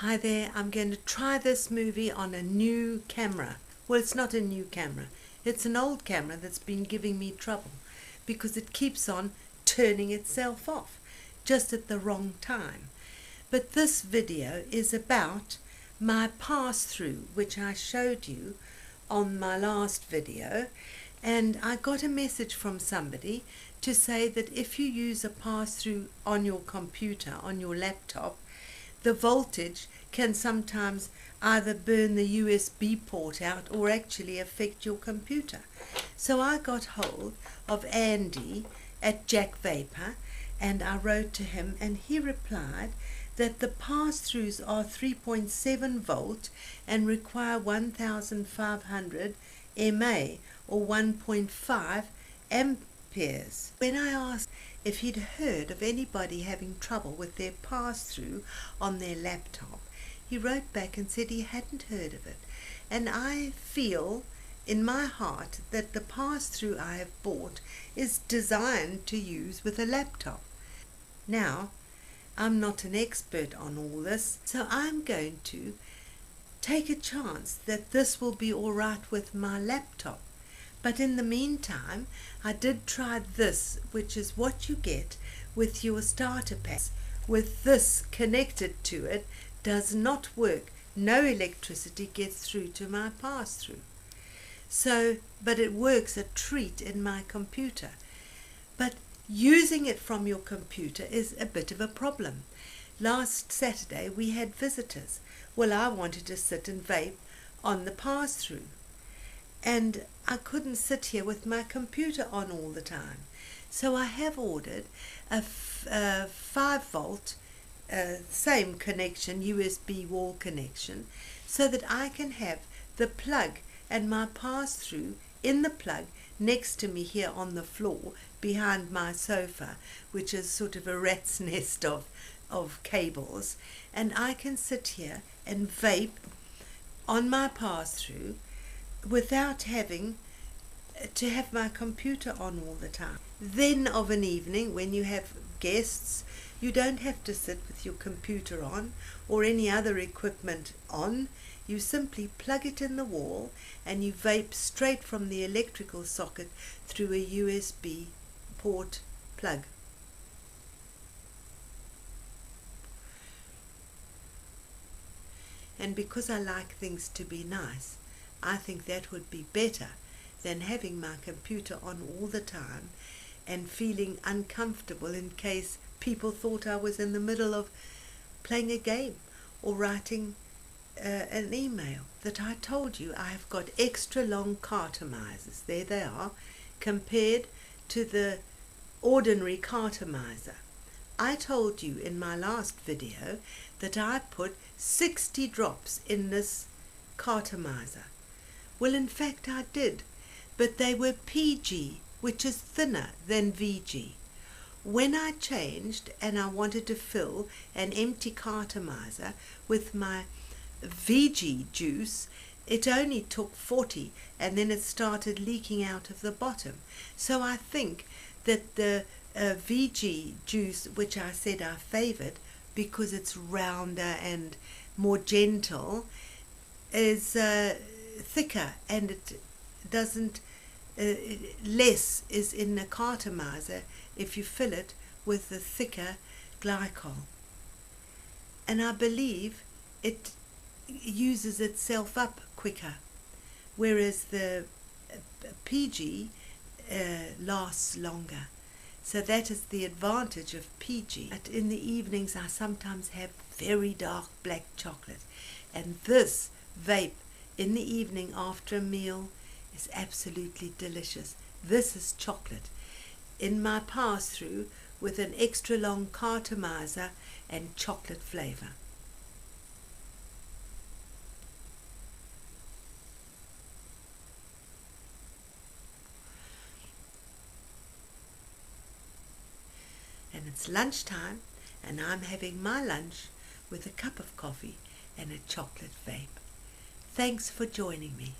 Hi there, I'm going to try this movie on a new camera. Well, it's not a new camera. It's an old camera that's been giving me trouble because it keeps on turning itself off just at the wrong time. But this video is about my pass-through, which I showed you on my last video, and I got a message from somebody to say that if you use a pass-through on your computer, on your laptop, the voltage can sometimes either burn the USB port out or actually affect your computer. So I got hold of Andy at Jack Vapor, and I wrote to him, and he replied that the pass-throughs are 3.7 volt and require 1500 mA or 1.5 amperes. When I asked if he'd heard of anybody having trouble with their pass-through on their laptop, he wrote back and said he hadn't heard of it. And I feel in my heart that the pass-through I have bought is designed to use with a laptop. Now, I'm not an expert on all this, so I'm going to take a chance that this will be all right with my laptop. But in the meantime, I did try this, which is what you get with your starter pack. With this connected to it, does not work. No electricity gets through to my pass-through. So, but it works a treat in my computer. But using it from your computer is a bit of a problem. Last Saturday we had visitors. Well, I wanted to sit and vape on the pass-through, and I couldn't sit here with my computer on all the time. So I have ordered a 5 volt, same connection, USB wall connection, so that I can have the plug and my pass-through in the plug next to me here on the floor behind my sofa, which is sort of a rat's nest of cables, and I can sit here and vape on my pass-through without having to have my computer on all the time. Then of an evening, when you have guests, you don't have to sit with your computer on or any other equipment on. You simply plug it in the wall and you vape straight from the electrical socket through a USB port plug. And because I like things to be nice, I think that would be better than having my computer on all the time and feeling uncomfortable in case people thought I was in the middle of playing a game or writing an email. That I told you I have got extra long Cartomizers, there they are, compared to the ordinary Cartomizer. I told you in my last video that I put 60 drops in this Cartomizer. Well, in fact I did, but they were PG, which is thinner than VG. When I changed and I wanted to fill an empty Cartomizer with my VG juice, it only took 40 and then it started leaking out of the bottom. So I think that the VG juice, which I said I favoured because it's rounder and more gentle, is thicker, and it doesn't less is in the Cartomizer if you fill it with the thicker glycol, and I believe it uses itself up quicker, whereas the PG lasts longer. So that is the advantage of PG. But in the evenings I sometimes have very dark black chocolate, and this vape in the evening after a meal is absolutely delicious. This is chocolate in my pass-through with an extra long Cartomizer and chocolate flavor. And it's lunchtime, and I'm having my lunch with a cup of coffee and a chocolate vape. Thanks for joining me.